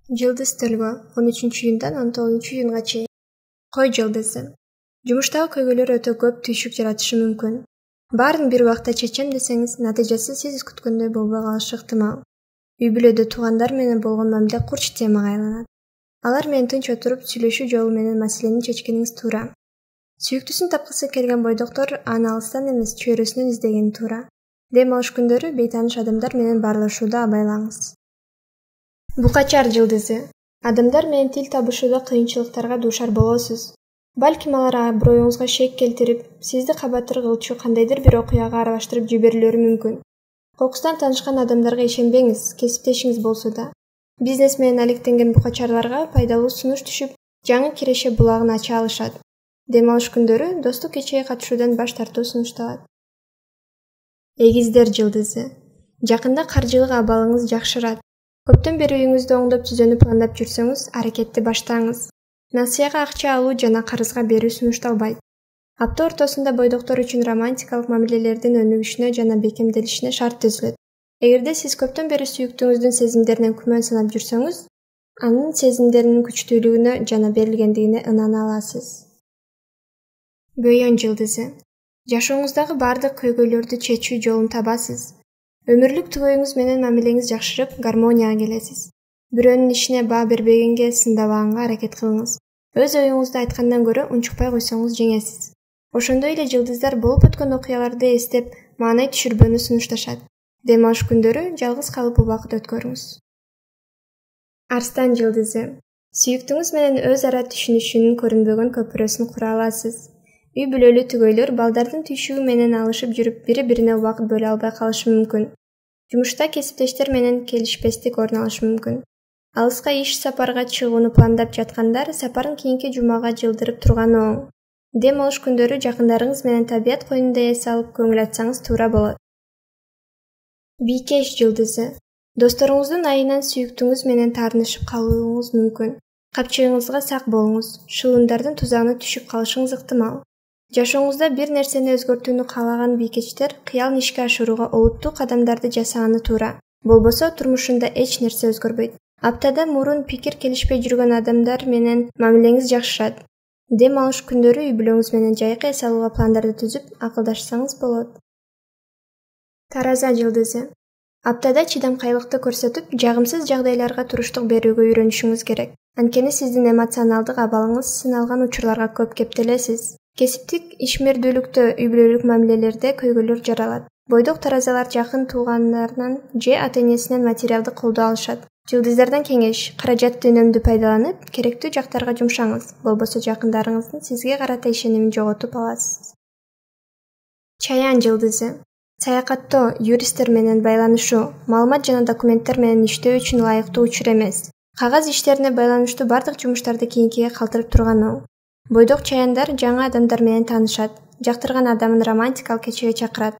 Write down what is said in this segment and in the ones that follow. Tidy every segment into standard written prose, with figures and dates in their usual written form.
Жылдыз Төлгө 13-июндан 19-июнга чейин. Кой жылдызы. Жумуштагы көйгөйлөр өтө көп түйшүк жаратышы мүмкүн. Баарын бир убакта чечем десеңиз, натыйжасы сиз күткөндөй болбой калышы ыктымал. Үй бүлөдө туугандар менен болгон мамиле курч темага айланат. Алар менен тынч отуруп сүйлөшүү жолу менен маселени чечкениңиз туура. Сүйүктүүсүн тапкысы келген бойдоктор аны алыстан эмес чөйрөсүнөн издегени туура. Дем алыш күндөрү бейтааныш адамдар менен баарлашууда абайлаңыз. Букачар жылдызы. Адамдар менен тил табышууда кыйынчылыктарга дуушар болосуз. Балким алар аброюңузга шек келтирип, сизди кабатыр кылчу кандайдыр бир окуяга аралаштырып жиберилери мүмкүн. Кокустан таанышкан адамдарга ишенбеңиз, кесиптешиңиз болсо да. Бизнес менен алектенген букачарларга пайдалуу сунуш түшүп, жаңы Киреше булагын ача алышат. Дем алыш күндөрү достук кечеге катышуудан баш тартуу сунушталат. Эгиздер жылдызы. Жакында каржылык абалыңыз жакшырат. Көптөн бери үйүңүздү оңдоп түзүүнү пландап жүрсөңүз, аракетти баштаңыз. Насыяга акча алуу жана карызга берүү сунушталбайт. Апта ортосунда бойдоктор үчүн романтикалык мамилелердин өнүгүшүнө жана бекемделишине шарт түзүлөт. Эгерде сиз көптөн бери сүйүктүүңүздүн сезимдеринен күмөн санап жүрсөңүз, анын сезимдеринин күчтүүлүгүнө жана берилгендигине ынана аласыз. Бөйөн жылдызы. Жашооңуздагы бардык көйгөйлөрдү чечүү жолун табасыз. Өмүрлүк түгөйүңүз менен мамилеңиз жакшырып, гармонияга келесиз. Бирөөнүн ишине баа бербегенге, сындабаганга аракет кылыңыз. Өз оюңузду айткандан көрө унчукпай койсоңуз жеңесиз. Ошондой эле жылдыздар болуп өткөн окуяларды эстеп, маанай түшүрбөнү сунушташат. Дем алыш күндөрү жалгыз калып убакыт өткөрүңүз. Арстан жылдызы. Сүйүктүүңүз менен өз ара түшүнүшүүнүн көрүнбөгөн көпүрөсүн кура аласыз. Үй бүлөлүү түгөйлөр балдардын түйшүгү менен алышып жүрүп, бири-бирине убакыт бөлө албай калышы мүмкүн. Жумушта кесиптештер менен келишпестик орун алышы мүмкүн. Алыска иш сапарга чыгууну пландап жаткандар сапарын кийинки жумага жылдырып турганы оң. Дем алыш күндөрү жакындарыңыз менен табият коюнунда эс алып көңүл ачсаңыз туура болот. Бийкеш жылдызы. Досторуңуздун айынан сүйүктүүңүз менен таарынышып калууңуз мүмкүн. Капчыгыңызга сак болуңуз, шылымдардын тузагына түшүп калышыңыз ыктымал. Жашооңузда бир нерсени өзгөртүүнү каалаган бийкечтер кыялын ишке ашырууга олуттуу кадамдарды жасаганы туура. Болбосо турмушунда эч нерсе өзгөрбөйт. Аптада мурун пикир келишпей жүргөн адамдар менен мамилеңиз жакшырат. Дем алыш күндөрү үй бүлөңүз менен жайкы эс алууга пландарды түзүп, акылдашсаңыз болот. Тараза жылдызы. Аптада чыдамкайлыкты көрсөтүп, жагымсыз жагдайларга туруштук берүүгө үйрөнүшүңүз керек. Анткени сиздин эмоционалдык абалыңыз сыналган учурларга көп кептелесиз. Кесиптик ишмердүүлүктө, үй бүлөлүк мамилелерде көйгөйлөр жаралат. Бойдок таразалар жакын туугандарынан же ата-энесинен материалдык колдоо алышат. Жылдыздардан кеңеш: каражатты үнөмдүү пайдаланып, керектүү жактарга жумшаңыз, болбосо жакындарыңыздын сизге карата ишенимин жоготуп аласыз. Чаян жылдызы. Саякаттоо, юристтер менен байланышуу, маалымат жана документтер менен иштөө үчүн ылайыктуу учур эмес. Кагаз иштерине байланыштуу бардык жумуштарды кийинкиге калтырып турган оң. Бойдок чаяндар жаңы адамдар менен таанышат, жактырган адамын романтикалык кечеге чакырат.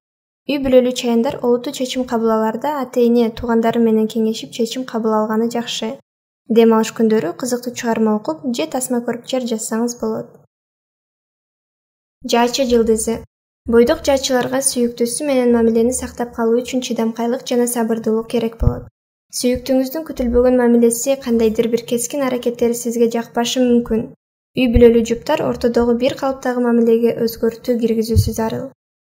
Үй бүлөлүү чаяндар олуттуу чечим кабыл алаарда ата-эне, туугандары менен кеңешип чечим кабыл алганы жакшы. Дем алыш күндөрү кызыктуу чыгарма окуп же тасма көрүп жер жазсаңыз болот. Жаачы жылдызы. Бойдок жаачыларга сүйүктүүсү менен мамилени сактап калуу үчүн чыдамкайлык жана сабырдуулук керек болот. Сүйүктүүңүздүн күтүлбөгөн мамилеси, кандайдыр бир кескин аракеттери сизге жакпашы мүмкүн. Үй бүлөлүү жуптар ортодогу бир калыптагы мамилеге өзгөртүү киргизүүсү зарыл.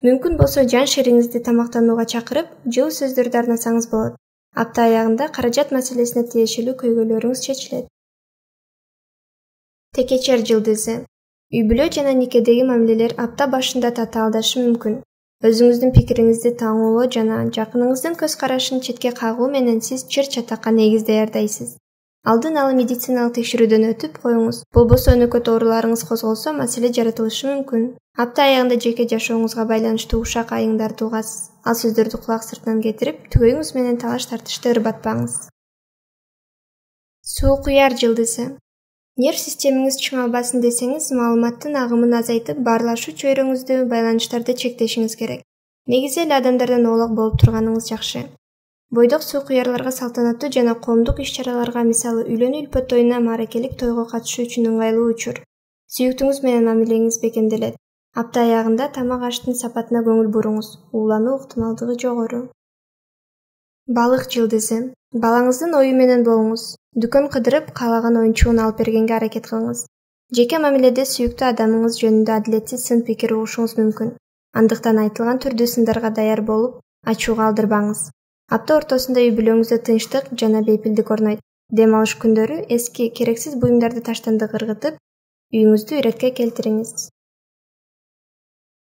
Мүмкүн болсо жан шериңизди тамактанууга чакырып, жылуу сөздөрдү арнасаңыз болот. Апта аягында каражат маселесине тиешелүү көйгөйлөрүңүз чечилет. Текечер жылдызы. Үй бүлө жана никедеги мамилелер апта башында татаалдашы мүмкүн. Өзүңүздүн пикириңизди таңуулоо жана жакыныңыздын көз карашын четке кагуу менен сиз чыр-чатакка негиз даярдайсыз. Алдын ала медициналык текшерүүдөн өтүп коюңуз. Болбосо өнөкөт ооруларыңыз козголсо, маселе жаратылышы мүмкүн. Апта аягында жеке жашооңузга байланыштуу ушак айыңдарды угасыз. Ал сөздөрдү кулак сыртынан кетирип, түгөйүңүз менен талаш-тартышты ырбатпаңыз. Суук уяр жылдызы. Нерв системиңиз чыңалбасын десеңиз, маалыматтын агымын азайтып, баарлашуу чөйрөңүздү, байланыштарды чектешиңиз керек. Негизи эле адамдардан оолак болуп турганыңыз жакшы. Бойдок суук уярларга салтанаттуу жана коомдук иш-чараларга, мисалы үйлөнүү үлпөт тоюна, мааракелик тойго катышуу үчүн ыңгайлуу учур. Сүйүктүүңүз менен мамилеңиз бекемделет. Апта аягында тамак аштын сапатына көңүл буруңуз. Уулануу ыктымалдыгы жогору. Балык жылдызы. Балаңыздын ою менен болуңуз. Дүкөн кыдырып, каалаган оюнчугун алып бергенге аракет кылыңыз. Жеке мамиледе сүйүктүү адамыңыз жөнүндө адилетсиз сын пикир угушуңуз мүмкүн. Андыктан айтылган түрдүү сындарга даяр болуп, ачууга алдырбаңыз. Апта ортосунда үй бүлөңүздө тынчтык жана бейпилдик орнойт. Дем алыш күндөрү эски керексиз буюмдарды таштандык ыргытып, үйүңүздү иретке келтириңиз.